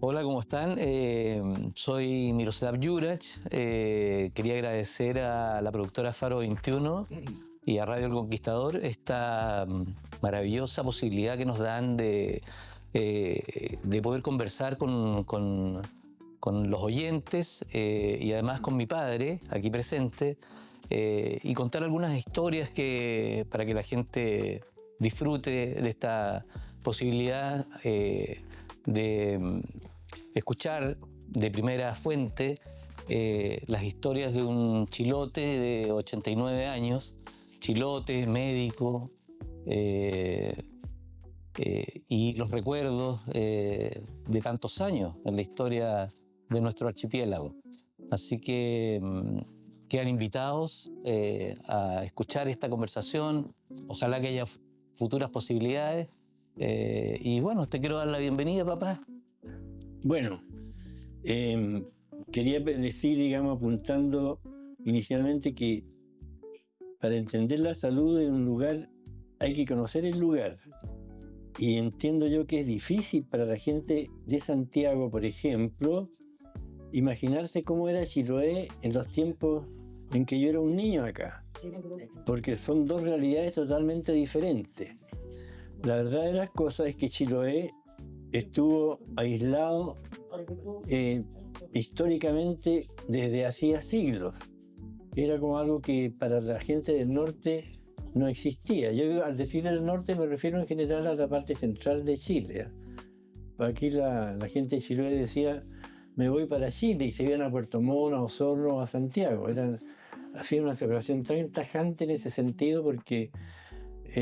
Hola, ¿cómo están? Soy Miroslav Juraj. Quería agradecer a la productora Faro 21 y a Radio El Conquistador esta maravillosa posibilidad que nos dan de poder conversar con los oyentes y además con mi padre, aquí presente, y contar algunas historias para que la gente disfrute de esta posibilidad de escuchar de primera fuente las historias de un chilote de 89 años, chilote, médico, y los recuerdos de tantos años en la historia de nuestro archipiélago. Así que quedan invitados a escuchar esta conversación. Ojalá que haya futuras posibilidades. Y bueno, te quiero dar la bienvenida, papá. Bueno, quería decir, digamos, apuntando inicialmente que para entender la salud de un lugar hay que conocer el lugar. Y entiendo yo que es difícil para la gente de Santiago, por ejemplo, imaginarse cómo era Chiloé en los tiempos en que yo era un niño acá, porque son dos realidades totalmente diferentes. La verdad de las cosas es que Chiloé estuvo aislado históricamente desde hacía siglos. Era como algo que para la gente del norte no existía. Yo al decir el norte me refiero en general a la parte central de Chile. Aquí la gente de Chiloé decía, me voy para Chile, y se iban a Puerto Montt, a Osorno, a Santiago. Hacían una separación tan tajante en ese sentido porque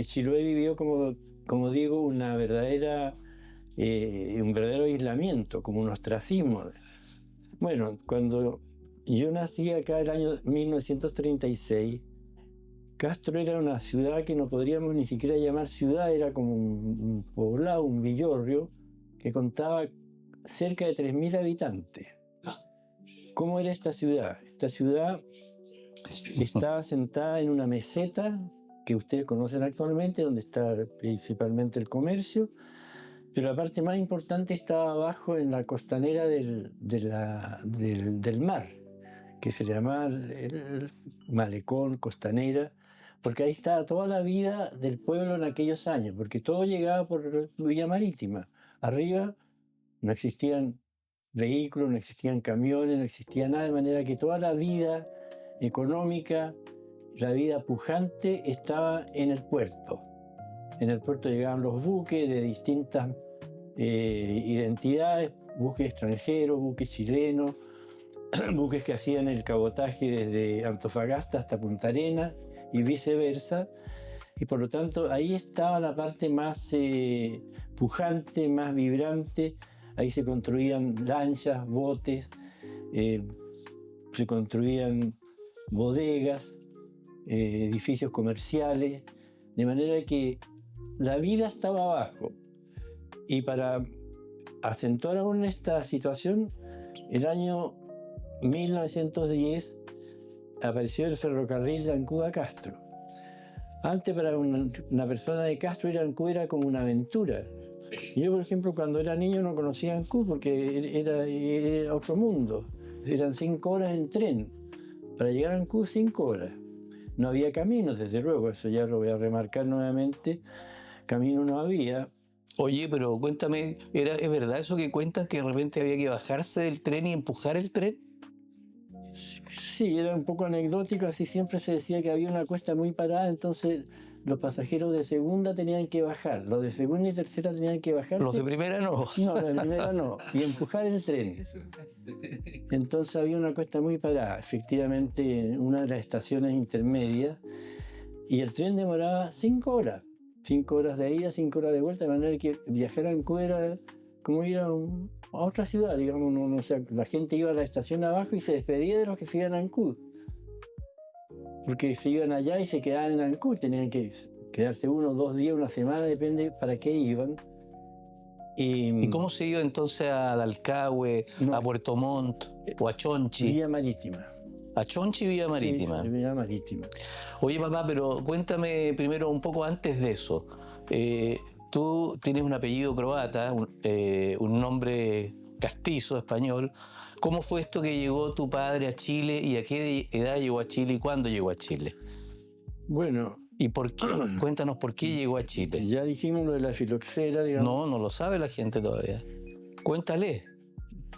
Chiloé vivió, como digo, un verdadero aislamiento, como un ostracismo. Bueno, cuando yo nací acá el año 1936, Castro era una ciudad que no podríamos ni siquiera llamar ciudad, era como un poblado, un villorrio, que contaba cerca de 3.000 habitantes. ¿Cómo era esta ciudad? Esta ciudad estaba sentada en una meseta que ustedes conocen actualmente, donde está principalmente el comercio, pero la parte más importante estaba abajo en la costanera del mar, que se llamaba el malecón, costanera, porque ahí estaba toda la vida del pueblo en aquellos años, porque todo llegaba por vía marítima. Arriba no existían vehículos, no existían camiones, no existía nada, de manera que toda la vida económica, la vida pujante estaba en el puerto. En el puerto llegaban los buques de distintas identidades, buques extranjeros, buques chilenos, buques que hacían el cabotaje desde Antofagasta hasta Punta Arenas y viceversa. Y por lo tanto ahí estaba la parte más pujante, más vibrante. Ahí se construían lanchas, botes, se construían bodegas, edificios comerciales, de manera que la vida estaba abajo. Y para acentuar aún esta situación, el año 1910 apareció el ferrocarril de Ancud a Castro. Antes, para una persona de Castro, ir a Ancud era como una aventura. Yo, por ejemplo, cuando era niño no conocía Ancud porque era otro mundo. Eran 5 horas en tren. Para llegar a Ancud, 5 horas. No había caminos, desde luego, eso ya lo voy a remarcar nuevamente. Camino no había. Oye, pero cuéntame, ¿es verdad eso que cuentas que de repente había que bajarse del tren y empujar el tren? Sí, era un poco anecdótico, así siempre se decía que había una cuesta muy parada, entonces los pasajeros de segunda tenían que bajar, los de segunda y tercera tenían que bajar. Los de primera no. No, los de primera no, y empujar el tren. Entonces había una cuesta muy parada, efectivamente, en una de las estaciones intermedias, y el tren demoraba 5 horas. 5 horas de ida, 5 horas de vuelta, de manera que viajar a Ancud era como ir a otra ciudad, digamos. O sea, la gente iba a la estación abajo y se despedía de los que se iban a Ancud. Porque se iban allá y se quedaban en Ancud, tenían que quedarse 1 o 2 días, una semana, depende para qué iban. ¿Y cómo se iba entonces a Dalcahue, a Puerto Montt o a Chonchi? Vía marítima. A Chonchi, vía marítima. Sí, vía marítima. Oye, papá, pero cuéntame primero un poco antes de eso. Tú tienes un apellido croata, un nombre castizo español. ¿Cómo fue esto que llegó tu padre a Chile y a qué edad llegó a Chile y cuándo llegó a Chile? Bueno, ¿Y por qué? Cuéntanos por qué llegó a Chile. ya dijimos lo de la filoxera, digamos. No, no lo sabe la gente todavía. Cuéntale.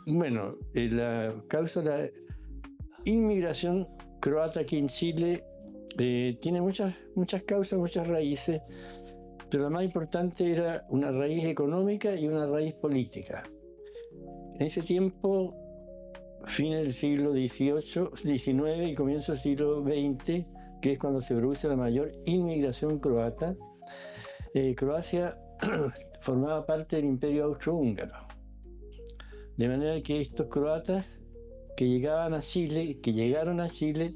Bueno, la causa de la inmigración croata aquí en Chile tiene muchas causas, muchas raíces, pero la más importante era una raíz económica y una raíz política. En ese tiempo, fin del siglo XVIII, XIX y comienzo del siglo XX, que es cuando se produce la mayor inmigración croata, Croacia formaba parte del Imperio Austrohúngaro. De manera que estos croatas que llegaron a Chile,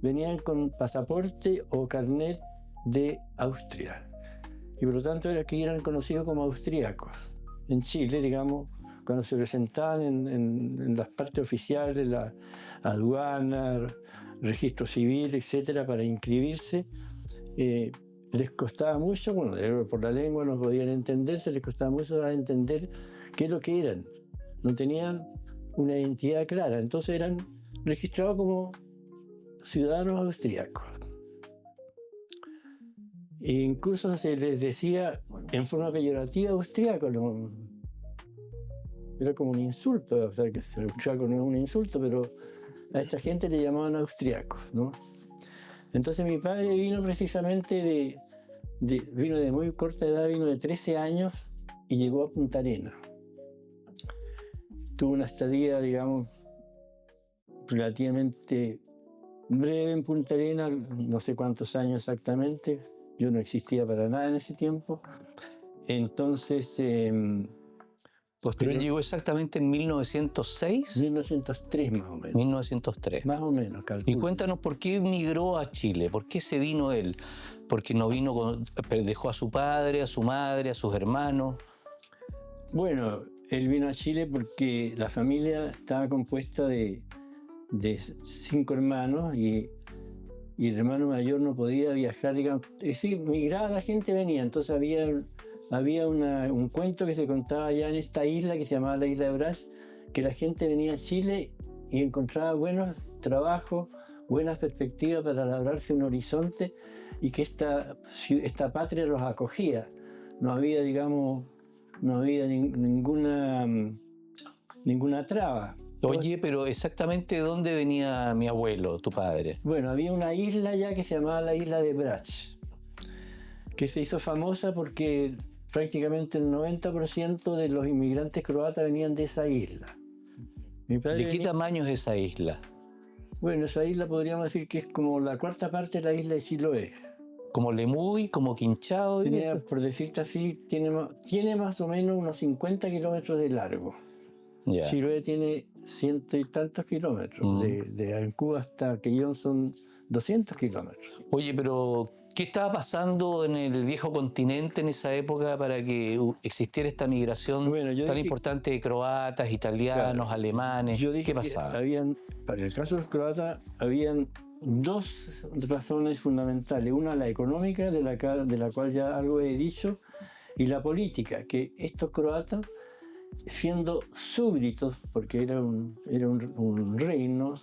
venían con pasaporte o carnet de Austria. Y por lo tanto eran conocidos como austríacos. En Chile, digamos, cuando se presentaban en las partes oficiales, la aduana, registro civil, etcétera, para inscribirse, les costaba mucho, bueno, por la lengua no podían entenderse, les costaba mucho entender qué es lo que eran. No tenían una identidad clara, entonces eran registrados como ciudadanos austríacos. E incluso se les decía en forma peyorativa austríaco, ¿no? Era como un insulto, o sea, que el austríaco no es un insulto, pero a esta gente le llamaban austríacos, ¿no? Entonces mi padre vino precisamente vino de muy corta edad, vino de 13 años y llegó a Punta Arenas. Tuvo una estadía, digamos, relativamente breve en Punta Arenas, no sé cuántos años exactamente, yo no existía para nada en ese tiempo. Entonces, Pero él llegó exactamente en 1906. 1903 más o menos. 1903. Más o menos, calculo. Y cuéntanos por qué emigró a Chile, por qué se vino él, porque no vino, dejó a su padre, a su madre, a sus hermanos. Bueno, él vino a Chile porque la familia estaba compuesta de 5 hermanos y el hermano mayor no podía viajar, digamos. Es decir, migraba, la gente venía, entonces había un cuento que se contaba allá en esta isla que se llamaba la isla de Brás, que la gente venía a Chile y encontraba buenos trabajos, buenas perspectivas para labrarse un horizonte y que esta patria los acogía. No había, digamos, ninguna traba. Oye, pero exactamente de dónde venía mi abuelo, tu padre. Bueno, había una isla ya que se llamaba la isla de Brač, que se hizo famosa porque prácticamente el 90% de los inmigrantes croatas venían de esa isla. ¿De qué tamaño es esa isla? Bueno, esa isla podríamos decir que es como la cuarta parte de la isla de Chiloé. ¿Como Lemuy, como Quinchao? Por decirte así, tiene más o menos unos 50 kilómetros de largo. Yeah. Chiloé tiene 100 y tantos kilómetros. De Ancú hasta Quellón son 200 kilómetros. Oye, pero ¿qué estaba pasando en el viejo continente en esa época para que existiera esta migración tan importante de croatas, italianos, claro, alemanes? ¿Qué pasaba? Para el caso de los croatas, habían dos razones fundamentales. Una, la económica, de la cual ya algo he dicho, y la política, que estos croatas, siendo súbditos, porque era un reino,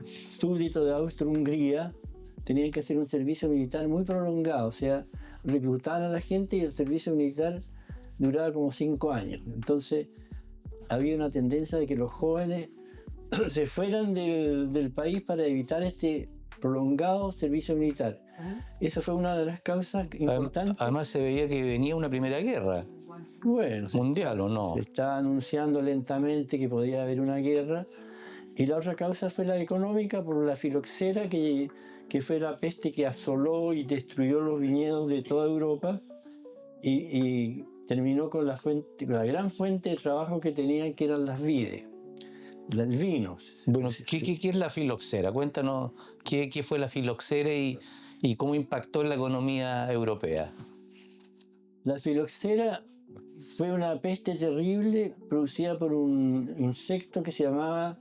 súbdito de Austro-Hungría, tenían que hacer un servicio militar muy prolongado, o sea, reclutaban a la gente y el servicio militar duraba como 5 años. Entonces, había una tendencia de que los jóvenes se fueran del país para evitar este prolongado servicio militar. Esa fue una de las causas importantes. Además se veía que venía una primera guerra. Bueno, ¿mundial o no? Se estaba anunciando lentamente que podía haber una guerra. Y la otra causa fue la económica, por la filoxera, que fue la peste que asoló y destruyó los viñedos de toda Europa y terminó con la gran fuente de trabajo que tenían, que eran las vides, el vino. Bueno, ¿qué es la filoxera? Cuéntanos qué fue la filoxera y cómo impactó en la economía europea. La filoxera fue una peste terrible producida por un insecto que se llamaba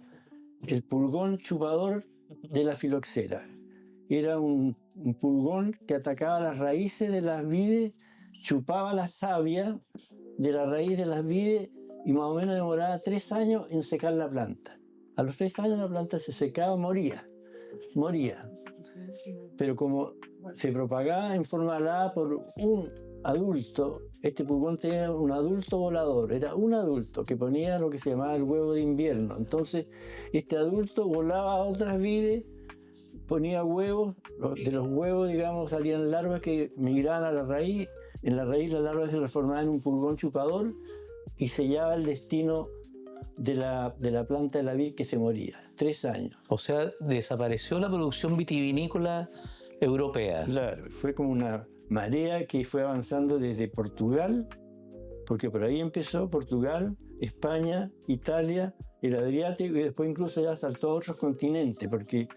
el pulgón chupador de la filoxera. Era un pulgón que atacaba las raíces de las vides, chupaba la savia de la raíz de las vides y más o menos demoraba 3 años en secar la planta. A los 3 años la planta se secaba, moría. Pero como se propagaba en forma alada por un adulto, este pulgón tenía un adulto volador, era un adulto que ponía lo que se llamaba el huevo de invierno. Entonces, este adulto volaba a otras vides, ponía huevos, de los huevos, digamos, salían larvas que migraban a la raíz, en la raíz la larva se transformaba en un pulgón chupador y sellaba el destino de la planta de la vid que se moría. 3 años. O sea, desapareció la producción vitivinícola europea. Claro, fue como una marea que fue avanzando desde Portugal, porque por ahí empezó Portugal, España, Italia, el Adriático, y después incluso ya saltó a otros continentes, porque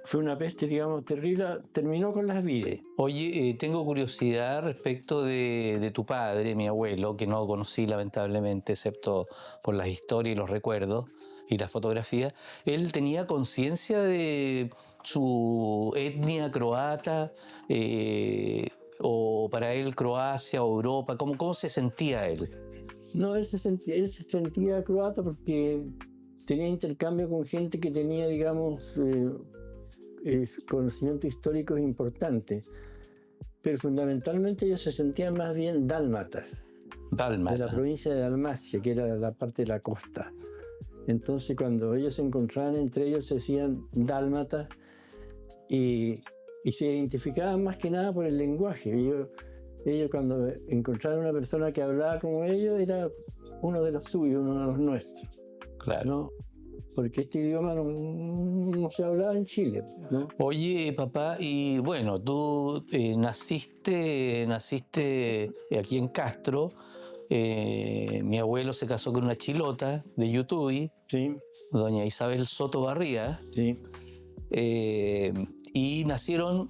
fue una peste, digamos, terrible, terminó con las vides. Oye, tengo curiosidad respecto de tu padre, mi abuelo, que no conocí lamentablemente, excepto por las historias y los recuerdos y las fotografías. ¿Él tenía conciencia de su etnia croata? ¿O para él Croacia o Europa? ¿Cómo se sentía él? No, él se sentía croata porque tenía intercambio con gente que tenía, digamos, conocimientos históricos importantes. Pero fundamentalmente ellos se sentían más bien dálmatas, de la provincia de Dalmacia, que era la parte de la costa. Entonces, cuando ellos se encontraban entre ellos, se decían dálmatas y se identificaban más que nada por el lenguaje. Ellos cuando encontraron una persona que hablaba como ellos, era uno de los suyos, uno de los nuestros. Claro. ¿No? Porque este idioma no se hablaba en Chile, ¿no? Oye, papá, y bueno, tú naciste aquí en Castro. Mi abuelo se casó con una chilota de Yutui, Sí, doña Isabel Soto Barría, sí. y nacieron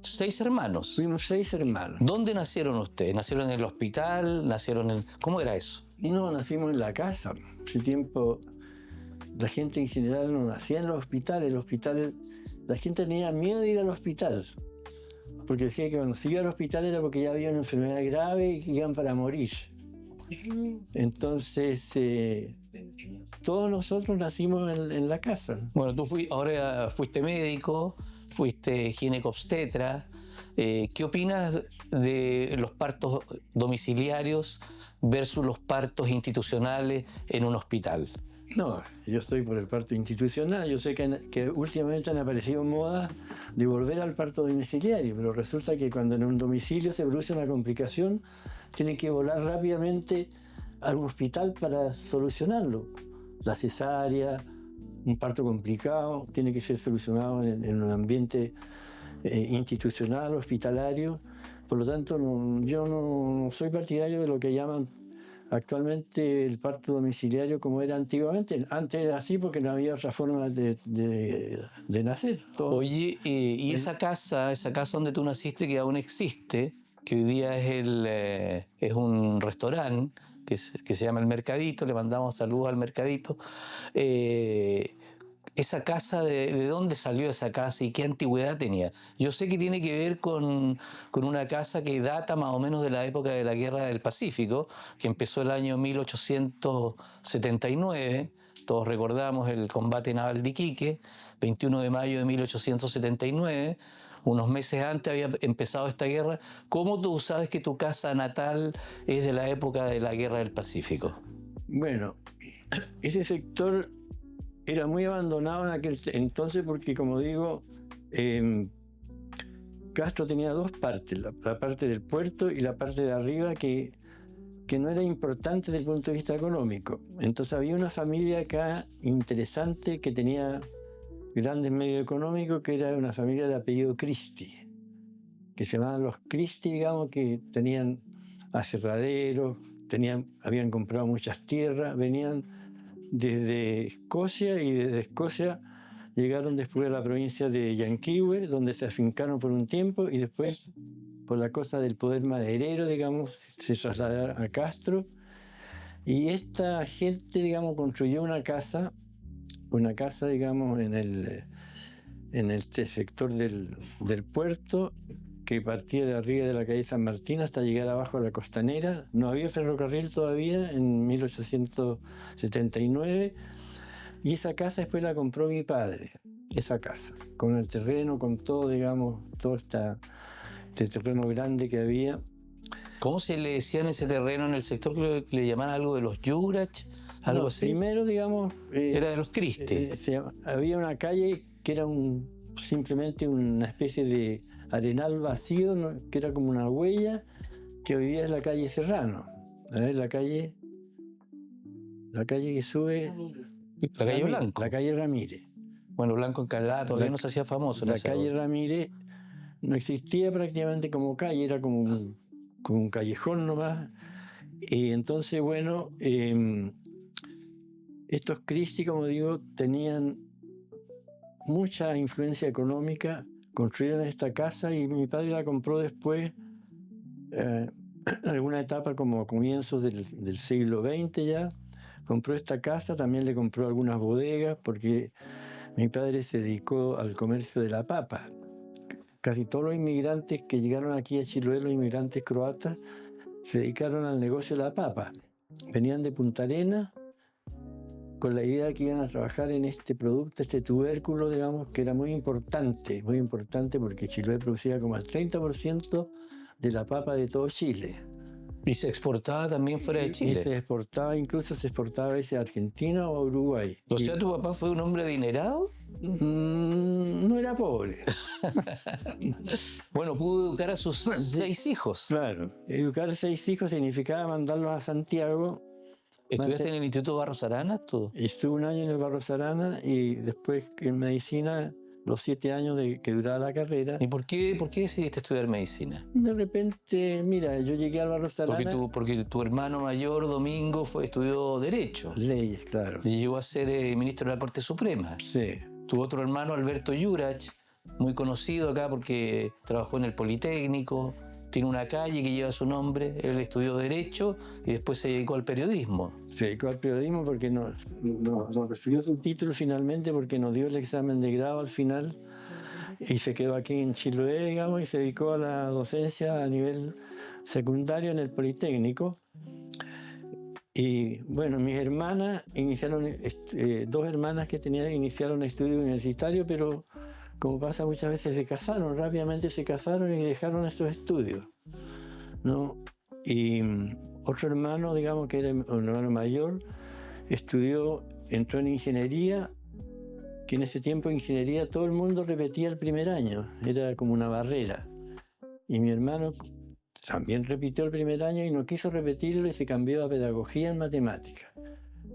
6 hermanos. Fuimos 6 hermanos. ¿Dónde nacieron ustedes? ¿Nacieron en el hospital? ¿Cómo era eso? No, nacimos en la casa. Hace tiempo la gente en general no nacía en los hospitales. La gente tenía miedo de ir al hospital, porque decía que cuando se iba al hospital era porque ya había una enfermedad grave y iban para morir. Entonces, todos nosotros nacimos en la casa. Bueno, ahora fuiste médico, fuiste ginecobstetra. ¿Qué opinas de los partos domiciliarios versus los partos institucionales en un hospital? No, yo estoy por el parto institucional. Yo sé que últimamente han aparecido modas de volver al parto domiciliario, pero resulta que cuando en un domicilio se produce una complicación, tienen que volar rápidamente a un hospital para solucionarlo. La cesárea, un parto complicado, tiene que ser solucionado en un ambiente institucional, hospitalario. Por lo tanto, yo no soy partidario de lo que llaman actualmente el parto domiciliario como era antiguamente. Antes era así porque no había otra forma de nacer. Oye, y esa casa donde tú naciste que aún existe, que hoy día es un restaurante que se llama El Mercadito, le mandamos saludos al Mercadito. Esa casa, ¿de dónde salió esa casa y qué antigüedad tenía? Yo sé que tiene que ver con una casa que data más o menos de la época de la Guerra del Pacífico, que empezó el año 1879. Todos recordamos el combate naval de Iquique, 21 de mayo de 1879. Unos meses antes había empezado esta guerra. ¿Cómo tú sabes que tu casa natal es de la época de la Guerra del Pacífico? Bueno, ese sector era muy abandonado en aquel entonces porque, como digo, Castro tenía 2 partes, la parte del puerto y la parte de arriba que no era importante desde el punto de vista económico. Entonces había una familia acá interesante que tenía grandes medios económicos, que era una familia de apellido Christie, que se llamaban los Christie, digamos, que tenían aserraderos, habían comprado muchas tierras, venían desde Escocia y desde Escocia llegaron después a la provincia de Yanquihue, donde se afincaron por un tiempo y después, por la cosa del poder maderero, digamos, se trasladaron a Castro. Y esta gente, digamos, construyó una casa, digamos, en el sector del puerto, que partía de arriba de la calle San Martín hasta llegar abajo a la Costanera. No había ferrocarril todavía en 1879 y esa casa después la compró mi padre, esa casa, con el terreno, con todo, digamos, todo este terreno grande que había. ¿Cómo se le decía en ese terreno, en el sector, que le llamaban algo de los Yurach? ¿Algo No, así? primero, digamos, Era de los Cristi. había una calle que era simplemente una especie de arenal vacío, ¿no? Que era como una huella, que hoy día es la calle Serrano. A ver, la calle que sube... La calle Blanco. La calle Ramírez. Bueno, Blanco Encalada todavía no se hacía famoso. La calle Ramírez no existía prácticamente como calle, era como un callejón nomás. Y entonces, bueno, estos Cristi, como digo, tenían mucha influencia económica, construyeron esta casa y mi padre la compró después, en alguna etapa como a comienzos del siglo XX ya. Compró esta casa, también le compró algunas bodegas, porque mi padre se dedicó al comercio de la papa. Casi todos los inmigrantes que llegaron aquí a Chiloé, los inmigrantes croatas, se dedicaron al negocio de la papa. Venían de Punta Arenas con la idea de que iban a trabajar en este producto, este tubérculo, digamos, que era muy importante porque Chiloé producía como el 30% de la papa de todo Chile. ¿Y se exportaba también fuera de Chile? Y se exportaba, incluso se exportaba a veces a Argentina o a Uruguay. O sea, ¿tu papá fue un hombre adinerado? No era pobre. Bueno, pudo educar a sus 6 hijos. Claro, educar a 6 hijos significaba mandarlos a Santiago. ¿Estudiaste en el Instituto Barros Arana tú? Estuve un año en el Barros Arana y después en medicina, los 7 años que duraba la carrera. ¿Y por qué decidiste estudiar medicina? De repente, mira, yo llegué al Barros Arana... Porque tu hermano mayor, Domingo, estudió Derecho. Leyes, claro. Y llegó a ser ministro de la Corte Suprema. Sí. Tu otro hermano, Alberto Yurach, muy conocido acá porque trabajó en el Politécnico, tiene una calle que lleva su nombre, él estudió Derecho y después se dedicó al periodismo. Se dedicó al periodismo porque nos recibió su título finalmente, porque nos dio el examen de grado al final y se quedó aquí en Chiloé, digamos, y se dedicó a la docencia a nivel secundario en el Politécnico. Y bueno, mis hermanas iniciaron, 2 hermanas que tenía iniciaron estudios universitarios, pero como pasa muchas veces rápidamente se casaron y dejaron estos estudios, ¿no? Y otro hermano, digamos que era un hermano mayor, entró en ingeniería, que en ese tiempo ingeniería todo el mundo repetía el primer año, era como una barrera. Y mi hermano también repitió el primer año y no quiso repetirlo y se cambió a pedagogía en matemáticas.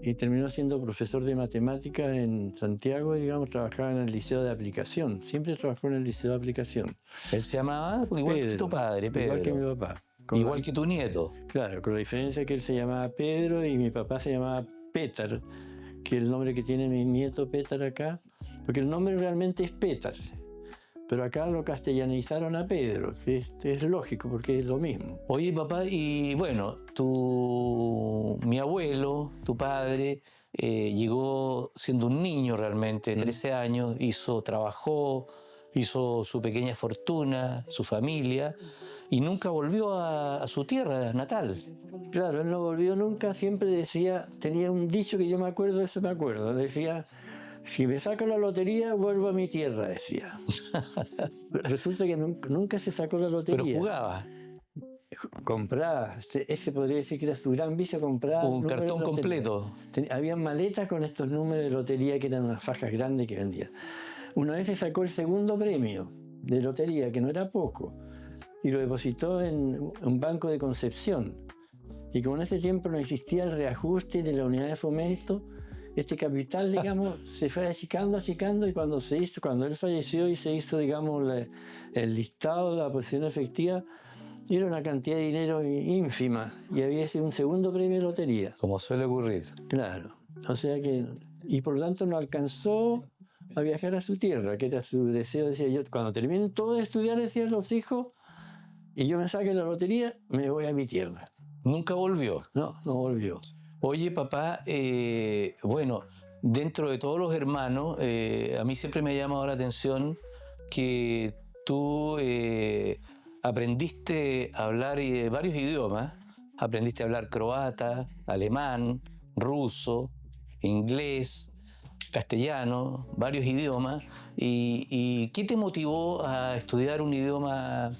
Y terminó siendo profesor de matemáticas en Santiago y, digamos, trabajaba en el liceo de aplicación. Siempre trabajó en el liceo de aplicación. Él se llamaba igual que tu padre, Pedro. Igual que mi papá. Igual que tu nieto. Claro, con la diferencia que él se llamaba Pedro y mi papá se llamaba Pétar, que es el nombre que tiene mi nieto Pétar acá, porque el nombre realmente es Pétar. Pero acá lo castellanizaron a Pedro, que es lógico porque es lo mismo. Oye, papá, y bueno, mi abuelo, tu padre, llegó siendo un niño realmente, 13 años, trabajó, hizo su pequeña fortuna, su familia, y nunca volvió a su tierra natal. Claro, él no volvió nunca, siempre decía, tenía un dicho que yo me acuerdo, decía... Si me saco la lotería, vuelvo a mi tierra, decía. Resulta que nunca se sacó la lotería. Pero jugaba. Compraba. Ese podría decir que era su gran vicio, compraba. Un cartón completo. Había maletas con estos números de lotería que eran unas fajas grandes que vendía. Una vez se sacó el segundo premio de lotería, que no era poco, y lo depositó en un banco de Concepción. Y como en ese tiempo no existía el reajuste de la unidad de fomento, este capital, digamos, se fue achicando, y cuando él falleció y se hizo, digamos, el listado de la posición efectiva, era una cantidad de dinero ínfima y había sido un segundo premio de lotería. Como suele ocurrir. Claro, o sea que, y por lo tanto no alcanzó a viajar a su tierra, que era su deseo, decía yo, cuando terminen todo de estudiar, decían los hijos, y yo me saque la lotería, me voy a mi tierra. ¿Nunca volvió? No volvió. Oye, papá, bueno, dentro de todos los hermanos, a mí siempre me ha llamado la atención que tú aprendiste a hablar varios idiomas. Aprendiste a hablar croata, alemán, ruso, inglés, castellano, varios idiomas. ¿Y qué te motivó a estudiar un idioma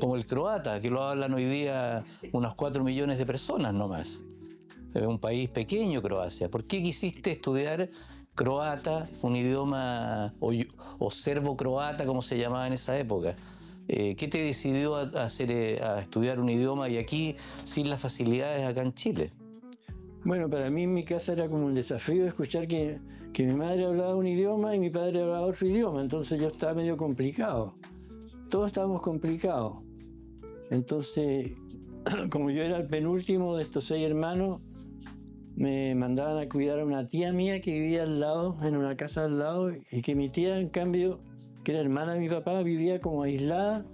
como el croata, que lo hablan hoy día unos 4 millones de personas nomás? Es un país pequeño, Croacia. ¿Por qué quisiste estudiar croata, un idioma, o serbo-croata, como se llamaba en esa época? ¿Qué te decidió a estudiar un idioma y aquí sin las facilidades acá en Chile? Bueno, para mí en mi casa era como un desafío escuchar que mi madre hablaba un idioma y mi padre hablaba otro idioma, entonces yo estaba medio complicado. Todos estábamos complicados. Entonces, como yo era el penúltimo de estos 6 hermanos, me mandaban a cuidar a una tía mía que vivía al lado, en una casa al lado, y que mi tía, en cambio, que era hermana de mi papá, vivía como aislada,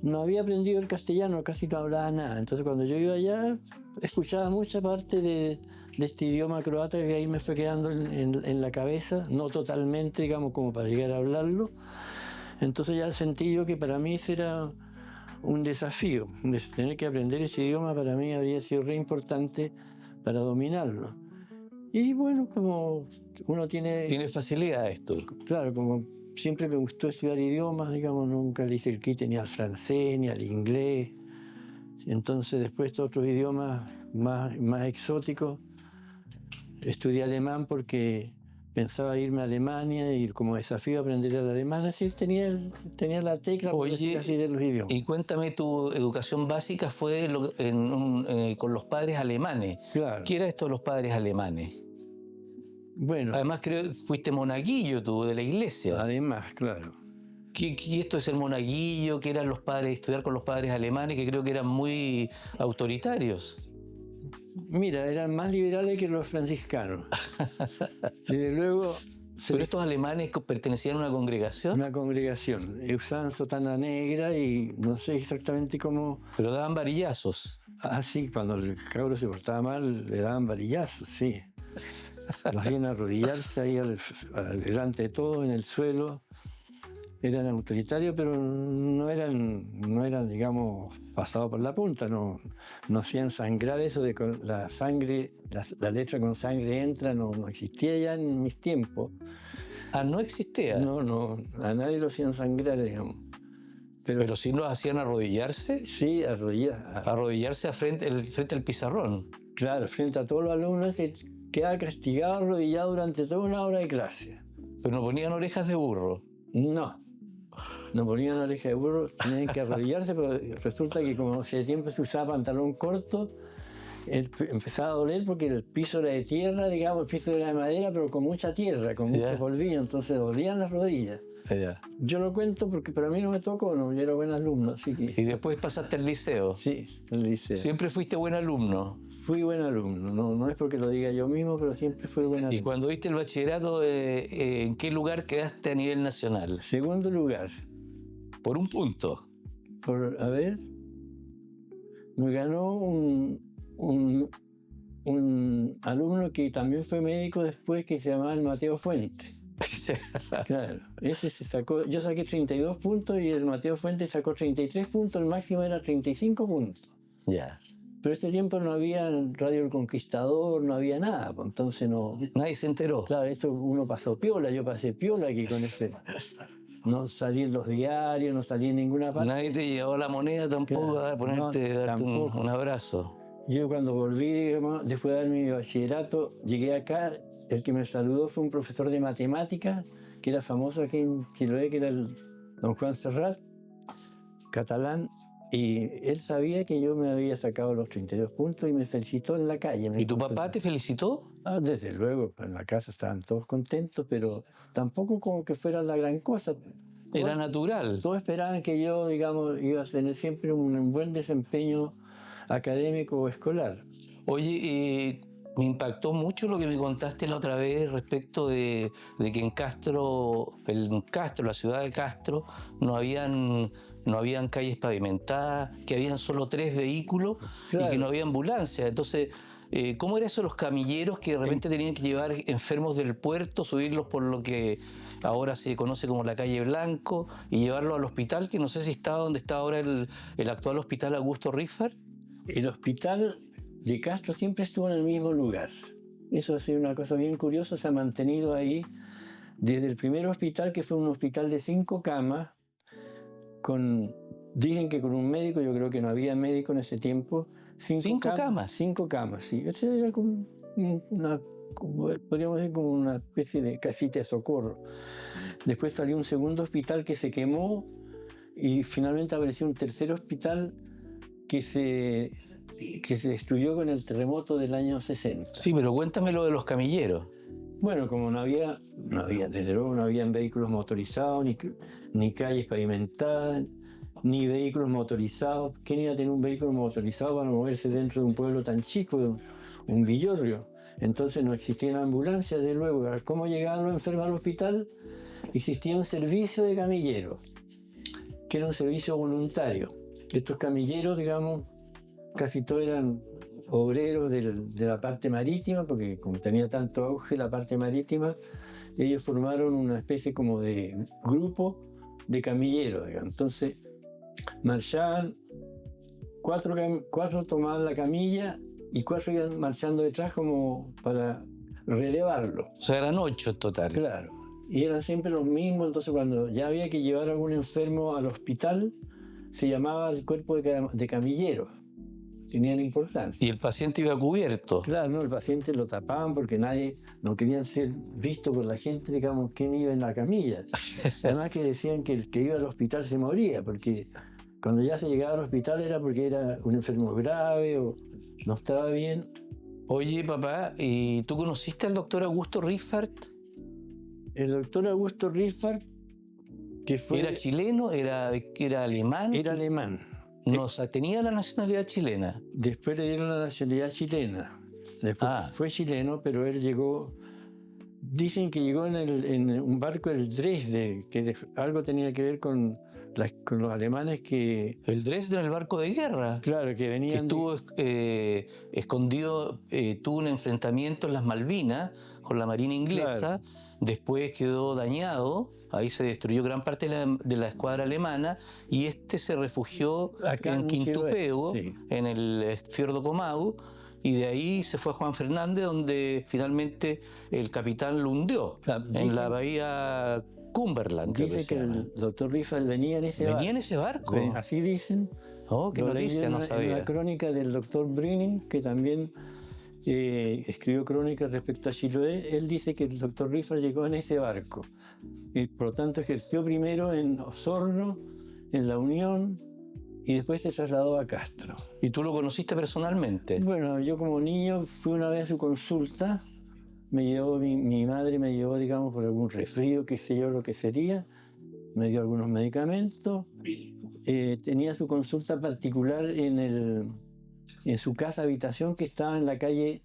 no había aprendido el castellano, casi no hablaba nada. Entonces cuando yo iba allá, escuchaba mucha parte de este idioma croata que ahí me fue quedando en la cabeza, no totalmente, digamos, como para llegar a hablarlo. Entonces ya sentí yo que para mí ese era un desafío, tener que aprender ese idioma para mí habría sido re importante para dominarlo. Y bueno, como uno tiene... ¿Tienes facilidades tú? Claro, como siempre me gustó estudiar idiomas, digamos, nunca le hice el quite ni al francés ni al inglés. Entonces después estos otros idiomas más exóticos, estudié alemán porque pensaba irme a Alemania y como desafío aprender el alemán, así tenía la tecla por decir así de los idiomas. Y cuéntame, tu educación básica fue con los padres alemanes. Claro. ¿Qué era esto de los padres alemanes? Bueno. Además creo que fuiste monaguillo tú de la iglesia. Además, claro. ¿Qué esto es el monaguillo? ¿Qué eran los padres, estudiar con los padres alemanes, que creo que eran muy autoritarios? Mira, eran más liberales que los franciscanos. Desde luego... ¿Pero estos alemanes pertenecían a una congregación? Una congregación. Usaban sotana negra y no sé exactamente cómo... Pero daban varillazos. Ah, sí, cuando el cabro se portaba mal, le daban varillazos, sí. Lo hacían arrodillarse ahí delante de todo, en el suelo. Eran autoritarios, pero no eran, digamos, pasados por la punta. No hacían sangrar eso de con la sangre, la letra con sangre entra, no existía ya en mis tiempos. Ah, ¿no existía? No, a nadie lo hacían sangrar, digamos. ¿Pero sí lo hacían arrodillarse? Sí, arrodillarse frente al pizarrón. Claro, frente a todos los alumnos, se quedaba castigado, arrodillado durante toda una hora de clase. ¿Pero no ponían orejas de burro? No ponían orejas de burro, tenían que arrodillarse, pero resulta que como hace tiempo se usaba pantalón corto, empezaba a doler porque el piso era de tierra, digamos, el piso era de madera, pero con mucha tierra, con mucho polvillo, entonces dolían las rodillas. Yo lo cuento porque para mí no me tocó, yo era buen alumno, así que... ¿Y después pasaste al liceo? Sí, el liceo. ¿Siempre fuiste buen alumno? Fui buen alumno, no es porque lo diga yo mismo, pero siempre fui buen alumno. ¿Y cuando viste el bachillerato, en qué lugar quedaste a nivel nacional? Segundo lugar. ¿Por un punto? Me ganó un alumno que también fue médico después, que se llamaba el Mateo Fuente. Claro, ese se sacó, yo saqué 32 puntos y el Mateo Fuente sacó 33 puntos, el máximo era 35 puntos. Ya. Pero ese tiempo no había Radio El Conquistador, no había nada, pues entonces no... Nadie se enteró. Claro, esto uno pasó piola, yo pasé piola aquí con ese... No salí en los diarios, no salí en ninguna parte. Nadie te llevó la moneda tampoco, claro, a ponerte, darte un abrazo. Yo cuando volví, digamos, después de dar mi bachillerato, llegué acá, el que me saludó fue un profesor de matemáticas, que era famoso aquí en Chiloé, que era el don Juan Serrat, catalán, y él sabía que yo me había sacado los 32 puntos y me felicitó en la calle. ¿Y tu papá te felicitó? Ah, desde luego, en la casa estaban todos contentos, pero tampoco como que fuera la gran cosa. Era natural. Todos esperaban que yo, digamos, iba a tener siempre un buen desempeño académico o escolar. Oye, me impactó mucho lo que me contaste la otra vez respecto de que en Castro, la ciudad de Castro, no habían calles pavimentadas, que habían solo 3 vehículos, claro, y que no había ambulancia. Entonces, ¿cómo era eso los camilleros que de repente tenían que llevar enfermos del puerto, subirlos por lo que ahora se conoce como la calle Blanco, y llevarlo al hospital, que no sé si está donde está ahora el actual hospital Augusto Riffard. El hospital de Castro siempre estuvo en el mismo lugar. Eso ha sido una cosa bien curiosa, se ha mantenido ahí desde el primer hospital, que fue un hospital de 5 camas, dicen que con un médico, yo creo que no había médico en ese tiempo. 5 camas. 5 camas, sí. Ese era podríamos decir como una especie de casita de socorro. Después salió un segundo hospital que se quemó y finalmente apareció un tercer hospital que se destruyó con el terremoto del año 60. Sí, pero cuéntame lo de los camilleros. Bueno, como no había, desde luego no habían vehículos motorizados, ni calles pavimentadas, ni vehículos motorizados. ¿Quién iba a tener un vehículo motorizado para moverse dentro de un pueblo tan chico, un villorrio? Entonces no existían ambulancias, desde luego. ¿Cómo llegaban los enfermos al hospital? Existía un servicio de camilleros, que era un servicio voluntario. Estos camilleros, digamos, casi todos eran obreros de la parte marítima, porque como tenía tanto auge la parte marítima, ellos formaron una especie como de grupo de camilleros, digamos. Entonces, marchaban, cuatro tomaban la camilla y 4 iban marchando detrás como para relevarlo. O sea, eran 8 en total. Claro, y eran siempre los mismos, entonces cuando ya había que llevar a algún enfermo al hospital, se llamaba el cuerpo de camilleros. Tenían importancia. Y el paciente iba cubierto. Claro, no, el paciente lo tapaban porque no querían ser vistos por la gente, digamos, quién iba en la camilla. Además que decían que el que iba al hospital se moría, porque cuando ya se llegaba al hospital era porque era un enfermo grave o no estaba bien. Oye, papá, ¿y tú conociste al doctor Augusto Riffard? El doctor Augusto Riffard, que fue... ¿Era chileno? ¿Era alemán? Era alemán. No, o sea, tenía la nacionalidad chilena. Después le dieron la nacionalidad chilena. Después fue chileno, pero él llegó... Dicen que llegó en un barco el Dresde, que algo tenía que ver con los alemanes que... El Dresde en el barco de guerra. Claro, que venían... Que estuvo escondido, tuvo un enfrentamiento en las Malvinas con la Marina inglesa, claro. Después quedó dañado, ahí se destruyó gran parte de la escuadra alemana, y se refugió acá en Quintupeo, sí, en el fiordo Comau, y de ahí se fue a Juan Fernández, donde finalmente el capitán lo hundió, en la bahía Cumberland. Dice que el doctor Riffard venía en ese barco. ¿Venía en ese barco? Así dicen. Oh, qué noticia, no sabía. En la crónica del doctor Brüning, que también escribió crónicas respecto a Chiloé, él dice que el doctor Riffard llegó en ese barco. Y por lo tanto ejerció primero en Osorno, en La Unión, y después se trasladó a Castro. ¿Y tú lo conociste personalmente? Bueno, yo como niño fui una vez a su consulta. Mi madre me llevó, digamos, por algún resfrío, qué sé yo lo que sería. Me dio algunos medicamentos. Tenía su consulta particular en su casa habitación, que estaba en la calle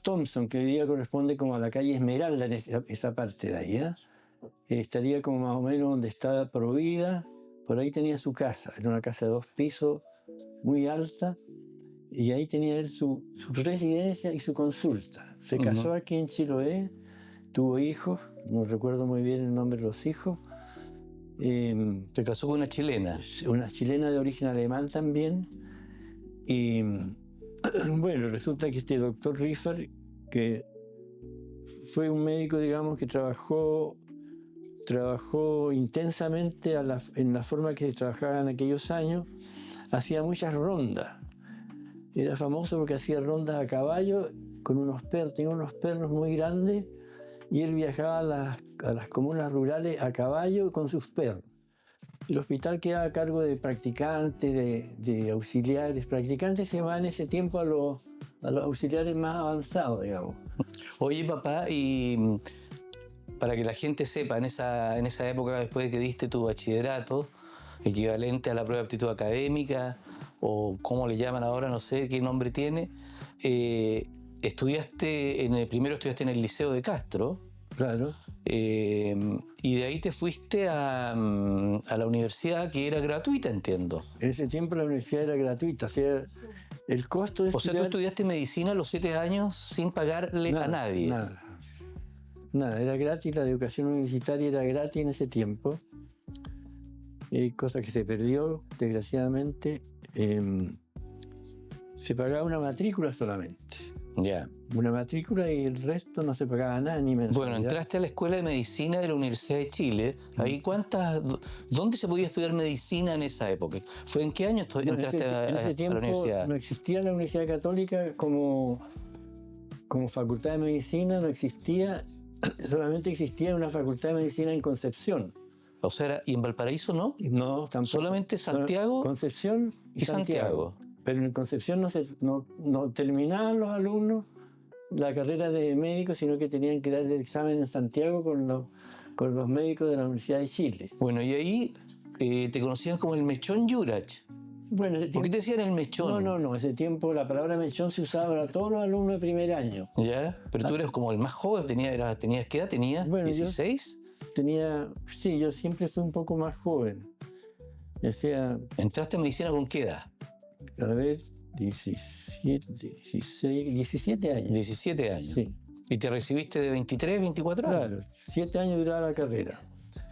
Thompson, que hoy día corresponde como a la calle Esmeralda, en esa parte de ahí. Estaría como más o menos donde está Provida. Por ahí tenía su casa. Era una casa de 2 pisos, muy alta. Y ahí tenía él su residencia y su consulta. Se casó aquí en Chiloé, tuvo hijos, no recuerdo muy bien el nombre de los hijos. Se casó con una chilena. Una chilena de origen alemán también. Y bueno, resulta que este doctor Riffard, que fue un médico, digamos, que trabajó intensamente en la forma que se trabajaba en aquellos años, hacía muchas rondas. Era famoso porque hacía rondas a caballo con unos perros, tenía unos perros muy grandes, y él viajaba a las comunas rurales a caballo con sus perros. El hospital quedaba a cargo de practicantes, de auxiliares. Practicantes se llamaban en ese tiempo a los auxiliares más avanzados, digamos. Oye, papá, y para que la gente sepa, en esa época, después de que diste tu bachillerato, equivalente a la prueba de aptitud académica, o cómo le llaman ahora, no sé qué nombre tiene, primero estudiaste en el Liceo de Castro. Claro. Y de ahí te fuiste a la universidad, que era gratuita, entiendo. En ese tiempo la universidad era gratuita, o sea, el costo de estudiar... O sea, tú estudiaste medicina a los 7 años sin pagarle a nadie. Nada. nada, era gratis, la educación universitaria era gratis en ese tiempo, cosa que se perdió, desgraciadamente. Se pagaba una matrícula solamente. Ya. Una matrícula y el resto no se pagaba nada, ni mensualidad. Bueno, entraste a la Escuela de Medicina de la Universidad de Chile. Ahí ¿dónde se podía estudiar medicina en esa época? ¿Fue en qué año entraste en ese a tiempo la universidad? no existía la Universidad Católica como facultad de medicina, no existía, solamente existía una facultad de medicina en Concepción. O sea, ¿y en Valparaíso no? No, tampoco. Solamente Santiago Concepción y Santiago. Pero en Concepción no terminaban los alumnos la carrera de médico, sino que tenían que dar el examen en Santiago con los médicos de la Universidad de Chile. Bueno, y ahí te conocían como el Mechón Yurach. Bueno, ¿Por qué te decían el Mechón? No, ese tiempo la palabra mechón se usaba para todos los alumnos de primer año. ¿Ya? Pero tú eres como el más joven, ¿tenías qué edad? ¿Tenías bueno, 16? Sí, yo siempre fui un poco más joven. O sea, ¿Entraste a medicina con qué edad? A ver, 17 años. 17 años. Sí. ¿Y te recibiste de 23, 24 años? Claro, 7 años duraba la carrera.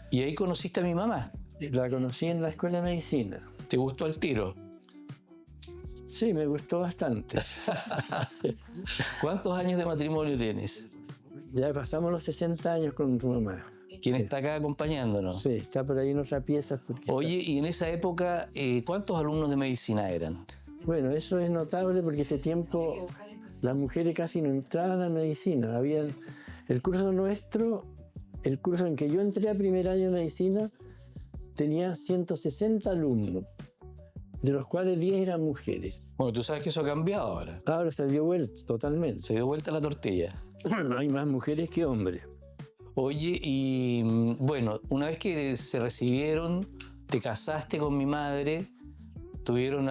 ¿Y ahí conociste a mi mamá? La conocí en la escuela de medicina. ¿Te gustó el tiro? Sí, me gustó bastante. ¿Cuántos años de matrimonio tienes? Ya pasamos los 60 años con tu mamá. ¿Quién está acá acompañándonos? Sí, está por ahí en otra pieza. Oye, y en esa época, ¿cuántos alumnos de medicina eran? Bueno, eso es notable porque ese tiempo las mujeres casi no entraban a medicina. El curso nuestro, el curso en que yo entré a primer año de medicina, tenía 160 alumnos, de los cuales 10 eran mujeres. Bueno, tú sabes que eso ha cambiado ahora. Ahora se dio vuelta totalmente. Se dio vuelta la tortilla. Hay más mujeres que hombres. Oye, y bueno, una vez que se recibieron, te casaste con mi madre, tuvieron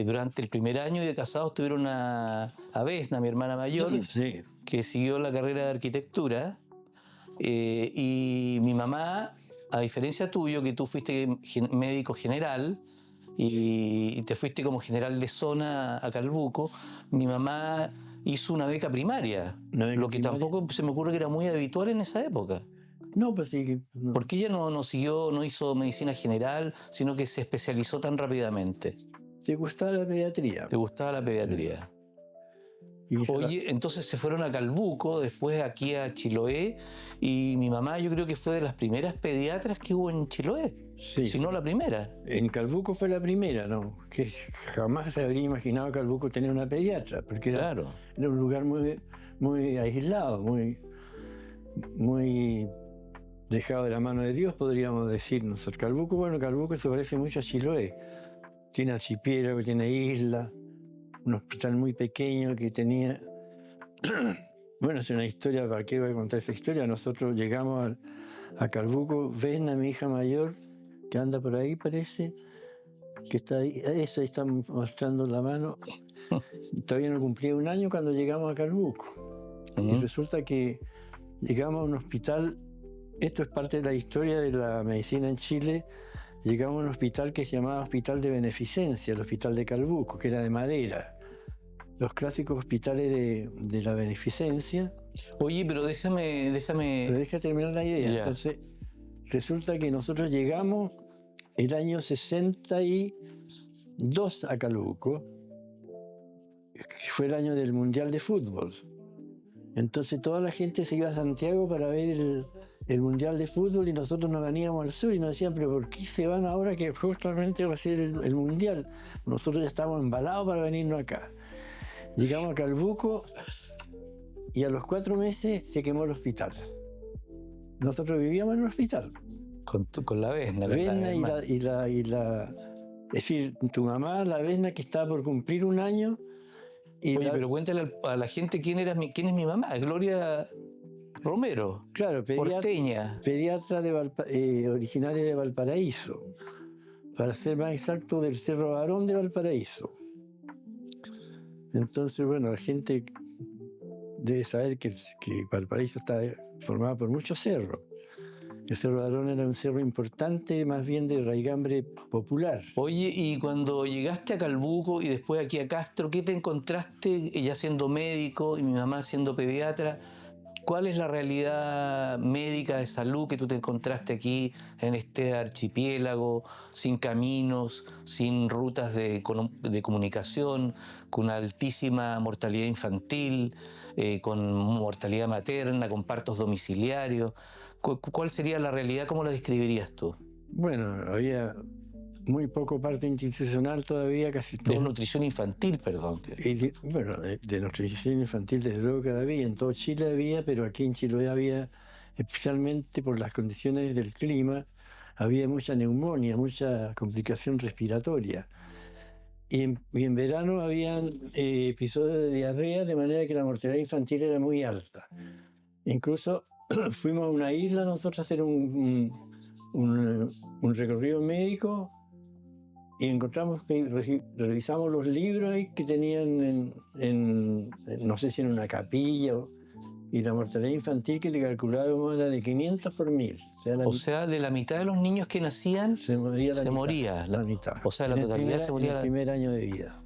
durante el primer año de casados tuvieron a Vesna, mi hermana mayor, Sí. que siguió la carrera de arquitectura, y mi mamá, a diferencia tuyo, que tú fuiste médico general y te fuiste como general de zona a Calbuco, mi mamá hizo una beca primaria, lo que tampoco se me ocurre que era muy habitual en esa época. No, pues sí. No. ¿Por qué ella no hizo medicina general, sino que se especializó tan rápidamente? ¿Te gustaba la pediatría? ¿Te gustaba la pediatría? Oye, entonces se fueron a Calbuco, después aquí a Chiloé, y mi mamá yo creo que fue de las primeras pediatras que hubo en Chiloé, sí. Si no la primera. En Calbuco fue la primera, ¿no? Que jamás se habría imaginado Calbuco tener una pediatra, porque era un lugar muy, muy aislado, muy dejado de la mano de Dios, podríamos decir nosotros. Calbuco se parece mucho a Chiloé. Tiene archipiélago, tiene isla, un hospital muy pequeño que tenía... Bueno, es una historia, ¿para qué voy a contar esa historia? Nosotros llegamos a Calbuco, Vesna, mi hija mayor, que anda por ahí, parece, que está ahí, esa está mostrando la mano. Todavía no cumplía un año cuando llegamos a Calbuco. Y resulta que llegamos a un hospital, esto es parte de la historia de la medicina en Chile, llegamos a un hospital que se llamaba Hospital de Beneficencia, el Hospital de Calbuco, que era de madera. Los clásicos hospitales de la Beneficencia. Oye, pero déjame... Pero deja terminar la idea. Ya. Entonces, resulta que nosotros llegamos el año 62 a Calbuco, que fue el año del Mundial de Fútbol. Entonces toda la gente se iba a Santiago para ver el Mundial de Fútbol y nosotros nos veníamos al sur y nos decían, pero ¿por qué se van ahora que justamente va a ser el Mundial? Nosotros ya estábamos embalados para venirnos acá. Llegamos a Calbuco y a los 4 meses se quemó el hospital. Nosotros vivíamos en el hospital. Con la Vesna. Vesna es decir, tu mamá, la Vesna, que estaba por cumplir un año. Oye, pero cuéntale a la gente quién es mi mamá, Gloria Romero. Claro, porteña. Pediatra originaria de Valparaíso. Para ser más exacto, del Cerro Barón de Valparaíso. Entonces, bueno, la gente debe saber que Valparaíso está formado por muchos cerros. El Cerro Barón era un cerro importante, más bien de raigambre popular. Oye, y cuando llegaste a Calbuco y después aquí a Castro, ¿qué te encontraste, ella siendo médico y mi mamá siendo pediatra? cuál es la realidad médica de salud que tú te encontraste aquí en este archipiélago, sin caminos, sin rutas de comunicación, con una altísima mortalidad infantil, con mortalidad materna, con partos domiciliarios? ¿Cuál sería la realidad? ¿Cómo la describirías tú? Bueno, había muy poco parte institucional todavía, casi todo. Desnutrición infantil, perdón. Bueno, de nutrición infantil desde luego que había, en todo Chile había, pero aquí en Chiloé había, especialmente por las condiciones del clima, había mucha neumonía, mucha complicación respiratoria. Y en verano habían episodios de diarrea, de manera que la mortalidad infantil era muy alta. Incluso fuimos a una isla nosotros a hacer un recorrido médico y encontramos que revisamos los libros ahí que tenían no sé si en una capilla, y la mortalidad infantil que le calculábamos era de 500 por 1000. O sea, de la mitad de los niños que nacían se moría la se mitad, moría. la mitad. O sea, la totalidad se moría. En el primer año de vida.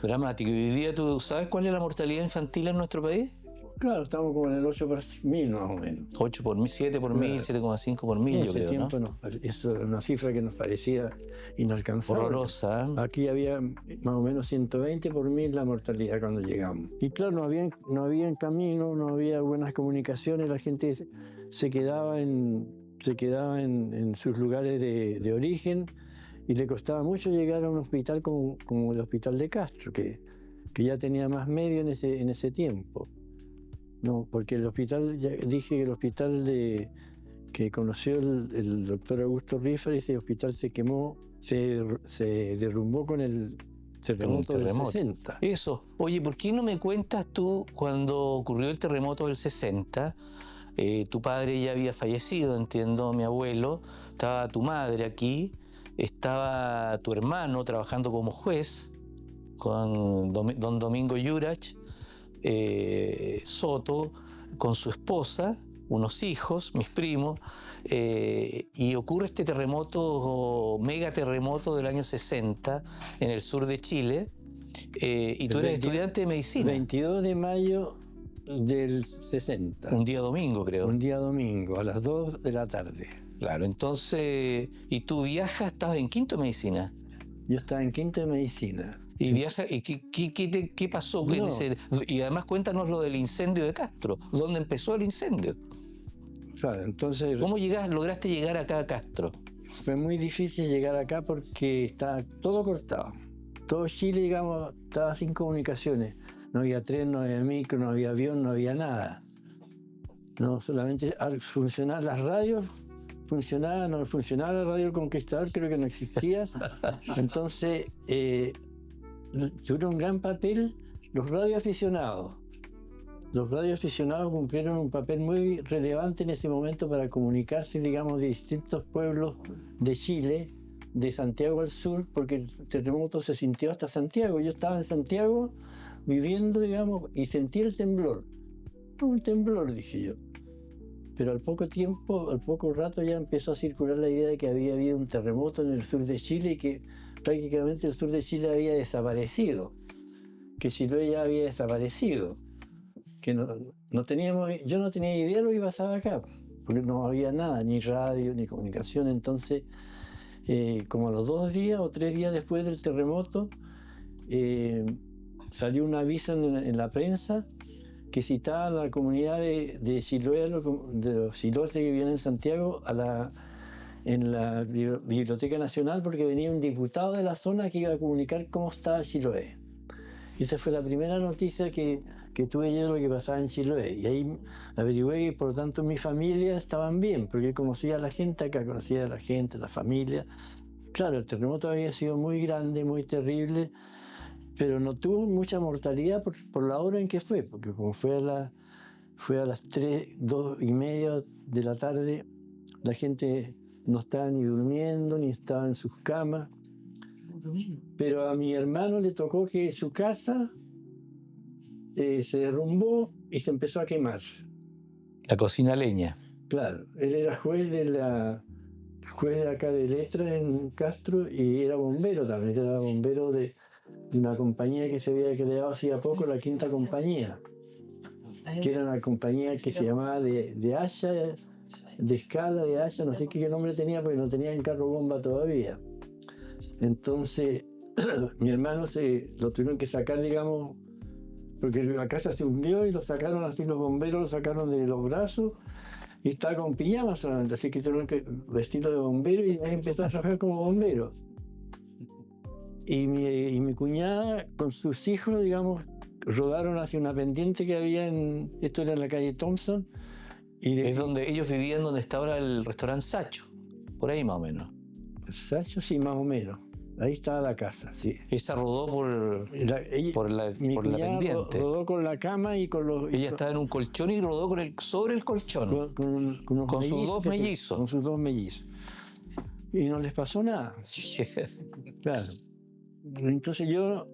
Dramático. ¿Y hoy día tú sabes cuál es la mortalidad infantil en nuestro país? Claro, estamos como en el 8 por 1000 más o menos. 8 por 1000, 7 por 1000, 7,5 por 1000, yo creo, tiempo, ¿no? Eso era una cifra que nos parecía inalcanzable. Horrorosa. Aquí había más o menos 120 por 1000 la mortalidad cuando llegamos. Y claro, no había camino, no había buenas comunicaciones, la gente se quedaba en sus lugares de origen y le costaba mucho llegar a un hospital como el Hospital de Castro, que ya tenía más medios en ese tiempo. No, porque el hospital, ya dije que el hospital que conoció el doctor Augusto Riffar, ese hospital se quemó, se derrumbó con el terremoto del 60. Eso. Oye, ¿por qué no me cuentas tú cuando ocurrió el terremoto del 60? Tu padre ya había fallecido, entiendo, mi abuelo, estaba tu madre aquí, estaba tu hermano trabajando como juez con don Domingo Yurach, Soto, con su esposa, unos hijos, mis primos, y ocurre este terremoto, mega terremoto del año 60 en el sur de Chile, y tú eres estudiante de medicina. 22 de mayo del 60. Un día domingo, creo. Un día domingo, a las 2 de la tarde. Claro, entonces, ¿y tú viajas? ¿Estabas en quinto de medicina? Yo estaba en quinto de medicina. ¿Y viaja? ¿Y qué pasó? No. Y además cuéntanos lo del incendio de Castro. ¿Dónde empezó el incendio? Claro, entonces, ¿Cómo lograste llegar acá a Castro? fue muy difícil llegar acá porque estaba todo cortado. Todo Chile, digamos, estaba sin comunicaciones. No había tren, no había micro, no había avión, no había nada. No, solamente al funcionar las radios, no funcionaba la radio El Conquistador, creo que no existía. Entonces, tuvieron un gran papel los radioaficionados. Los radioaficionados cumplieron un papel muy relevante en ese momento para comunicarse, digamos, de distintos pueblos de Chile, de Santiago al sur, porque el terremoto se sintió hasta Santiago. Yo estaba en Santiago viviendo, digamos, y sentí el temblor. Un temblor, dije yo. Pero al poco rato ya empezó a circular la idea de que había habido un terremoto en el sur de Chile y que prácticamente el sur de Chile había desaparecido, que Chiloé ya había desaparecido, que yo no tenía idea de lo que pasaba acá, porque no había nada, ni radio, ni comunicación. Entonces, como a los 2 días o 3 días después del terremoto, salió un aviso en la prensa que citaba a la comunidad de Chiloé, de los chilotes que vivían en Santiago, en la Biblioteca Nacional, porque venía un diputado de la zona que iba a comunicar cómo estaba Chiloé. Y esa fue la primera noticia que tuve yo de lo que pasaba en Chiloé. Y ahí averigüé que, por lo tanto, mi familia estaban bien, porque conocía a la gente acá, conocía a la gente, a la familia. Claro, el terremoto había sido muy grande, muy terrible, pero no tuvo mucha mortalidad por la hora en que fue, porque como fue a las 3, 2:30 de la tarde, la gente no estaba ni durmiendo, ni estaba en sus camas. Pero a mi hermano le tocó que su casa se derrumbó y se empezó a quemar. La cocina a leña. Claro, él era juez de acá de letras en Castro y era bombero también, era bombero de una compañía que se había creado hacía poco, la Quinta Compañía. que era una compañía que se llamaba de Haya, de Escala, de Haya, no sé qué nombre tenía, porque no tenían carro bomba todavía. Entonces, mi hermano lo tuvieron que sacar, digamos, porque la casa se hundió y lo sacaron así, los bomberos lo sacaron de los brazos y estaba con pijama solamente, así que tuvieron que vestirlo de bombero y ahí empezó a trabajar como bombero. Y mi cuñada con sus hijos, digamos, rodaron hacia una pendiente que había esto era en la calle Thompson. Es donde ellos vivían, donde está ahora el restaurante Sacho, por ahí más o menos. Sacho, sí, más o menos. Ahí estaba la casa, sí. Esa rodó por la pendiente. Rodó con la cama y con los... Ella estaba en un colchón y rodó sobre el colchón. Con sus dos mellizos. Con sus dos mellizos. Y no les pasó nada. Claro. Entonces yo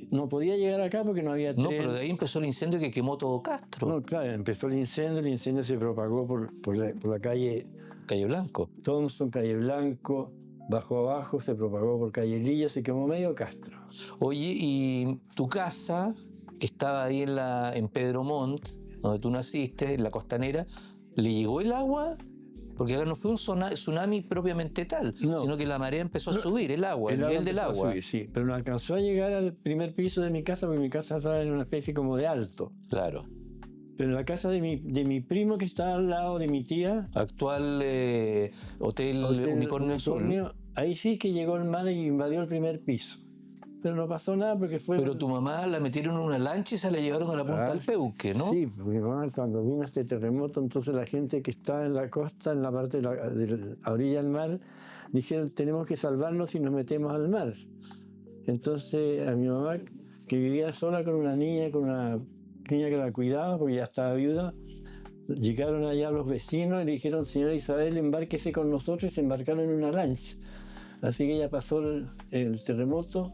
no podía llegar acá porque no había tren. No, pero de ahí empezó el incendio que quemó todo Castro. No, claro, empezó el incendio se propagó por la calle... Calle Blanco. Thompson, Calle Blanco, bajo abajo, se propagó por Calle Lilla, se quemó medio Castro. Oye, y tu casa, que estaba ahí en Pedro Montt, donde tú naciste, en la Costanera, ¿le llegó el agua? Porque acá no fue un tsunami propiamente tal, sino que la marea empezó a subir, el nivel del agua. Subir, sí, pero no alcanzó a llegar al primer piso de mi casa, porque mi casa estaba en una especie como de alto. Claro. Pero en la casa de mi primo, que está al lado de mi tía... Actual Hotel Unicornio Azul. Ahí sí que llegó el mar y invadió el primer piso. Pero no pasó nada porque fue... Pero tu mamá la metieron en una lancha y se la llevaron a la punta del Peuque, ¿no? Sí, porque cuando vino este terremoto, entonces la gente que está en la costa, en la parte de la orilla del mar, dijeron, tenemos que salvarnos y nos metemos al mar. Entonces a mi mamá, que vivía sola con una niña que la cuidaba, porque ya estaba viuda, llegaron allá los vecinos y le dijeron, señora Isabel, embárquese con nosotros, y se embarcaron en una lancha. Así que ella pasó el terremoto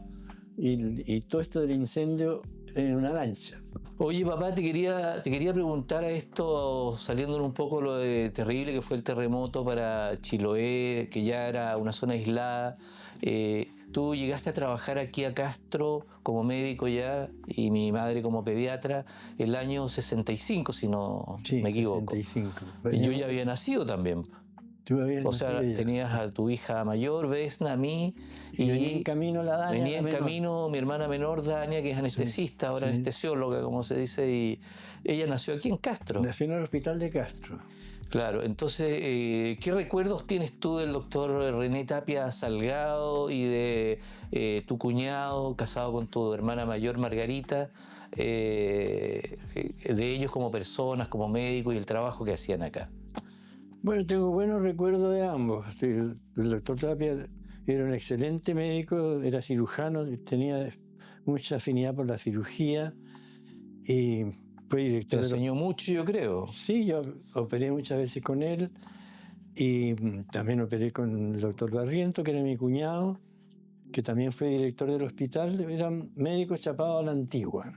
y todo esto del incendio en una lancha. Oye, papá, te quería preguntar a esto, saliendo un poco lo de terrible que fue el terremoto para Chiloé, que ya era una zona aislada. Tú llegaste a trabajar aquí a Castro como médico ya, y mi madre como pediatra, el año 65, si no me equivoco. 65. Y yo ya había nacido también. O sea, tenías a tu hija mayor, Vesna, a mí, y venía en camino la Dania. Venía en camino mi hermana menor, Dania, que es anestesista, ahora anestesióloga, como se dice, y ella nació aquí en Castro. Nació en el hospital de Castro. Claro, entonces, ¿qué recuerdos tienes tú del doctor René Tapia Salgado y de tu cuñado, casado con tu hermana mayor, Margarita, de ellos como personas, como médicos y el trabajo que hacían acá? Bueno, tengo buenos recuerdos de ambos. El doctor Tapia era un excelente médico, era cirujano, tenía mucha afinidad por la cirugía y fue director. Te enseñó mucho, yo creo. Sí, yo operé muchas veces con él y también operé con el doctor Barriento, que era mi cuñado, que también fue director del hospital. Eran médicos chapados a la antigua.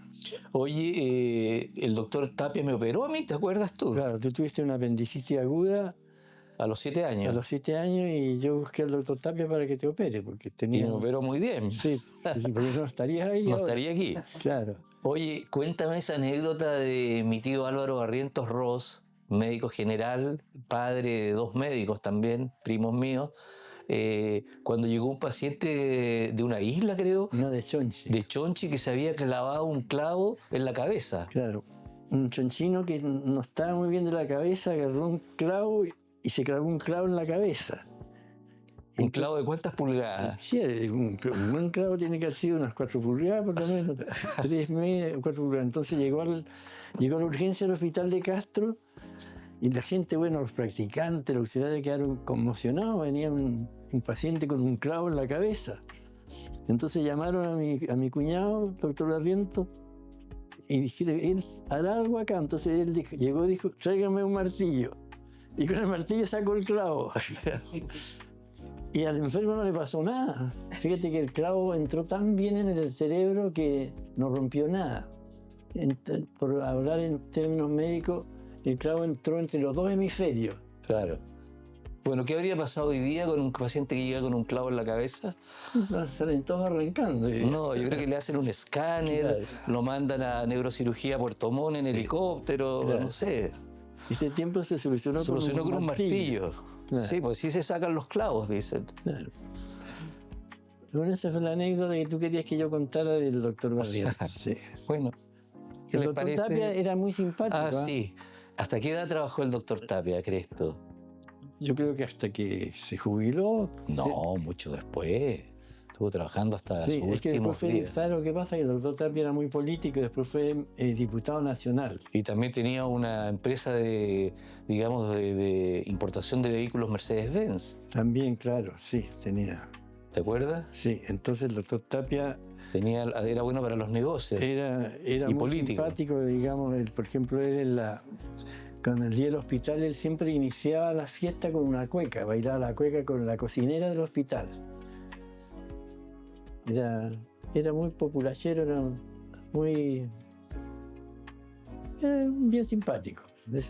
Oye, el doctor Tapia me operó a mí, ¿te acuerdas tú? Claro, tú tuviste una apendicitis aguda. A los 7 años. A los 7 años, y yo busqué al doctor Tapia para que te opere, porque tenía... Y me operó muy bien. Sí, porque no estarías ahí. No ahora. estaría aquí. Claro. Oye, cuéntame esa anécdota de mi tío Álvaro Barrientos Ross, médico general, padre de 2 médicos también, primos míos, cuando llegó un paciente de una isla, creo. No, de Chonchi. De Chonchi, que se había clavado un clavo en la cabeza. Claro. Un chonchino que no estaba muy bien de la cabeza, agarró un clavo y se clavó un clavo en la cabeza. ¿Un clavo de cuántas pulgadas? Sí, un buen clavo tiene que haber sido unas 4 pulgadas, por lo menos, 3,5, 4 pulgadas. Entonces llegó a la urgencia del hospital de Castro y la gente, bueno, los practicantes, los auxiliares quedaron conmocionados. Venía un paciente con un clavo en la cabeza. Entonces llamaron a mi cuñado, el doctor Barriento, y dijeron, él hará algo acá. Entonces él llegó y dijo, tráigame un martillo. Y con el martillo sacó el clavo. Y al enfermo no le pasó nada. Fíjate que el clavo entró tan bien en el cerebro que no rompió nada. Por hablar en términos médicos, el clavo entró entre los 2 hemisferios. Claro. Bueno, ¿qué habría pasado hoy día con un paciente que llega con un clavo en la cabeza? Salen todos arrancando. No, yo creo que le hacen un escáner, Claro. lo mandan a neurocirugía a Puerto Montt en helicóptero, Claro. no sé. Este tiempo se solucionó Con un martillo. Claro. Sí, pues sí se sacan los clavos, dicen. Claro. Bueno, esta fue la anécdota que tú querías que yo contara del doctor Barrientos. Sí. Bueno, ¿qué El les doctor parece? Tapia era muy simpático. Ah, sí. ¿Hasta qué edad trabajó el doctor Tapia, crees tú? Yo creo que hasta que se jubiló. No, mucho después. Estuvo trabajando hasta Sí, sus es que después últimos fue, días. ¿sabes lo que pasa? Que el doctor Tapia era muy político y después fue diputado nacional. Y también tenía una empresa de, digamos, de importación de vehículos Mercedes-Benz. También, claro, sí, tenía. ¿Te acuerdas? Sí, entonces el doctor Tapia Era bueno para los negocios. era Y muy político. simpático, digamos, por ejemplo, cuando el día del hospital, él siempre iniciaba la fiesta con una cueca, bailaba la cueca con la cocinera del hospital. Era muy populachero, era bien simpático.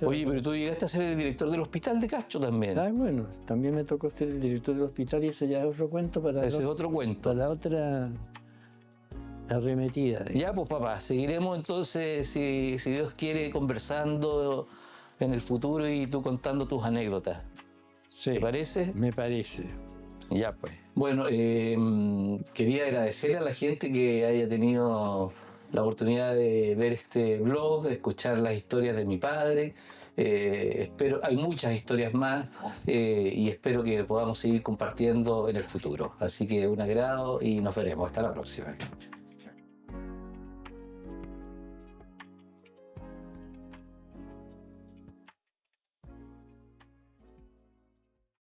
Oye, pero tú llegaste a ser el director del hospital de Cacho también. Ah, bueno, también me tocó ser el director del hospital y eso ya es otro cuento Ese es otro cuento. para otra arremetida. Ya, pues papá, seguiremos entonces, si Dios quiere, conversando en el futuro y tú contando tus anécdotas. Sí, ¿Te parece? me parece. Ya, pues. Bueno, quería agradecer a la gente que haya tenido la oportunidad de ver este blog, de escuchar las historias de mi padre. Espero, hay muchas historias más y espero que podamos seguir compartiendo en el futuro. Así que un agrado y nos veremos. Hasta la próxima.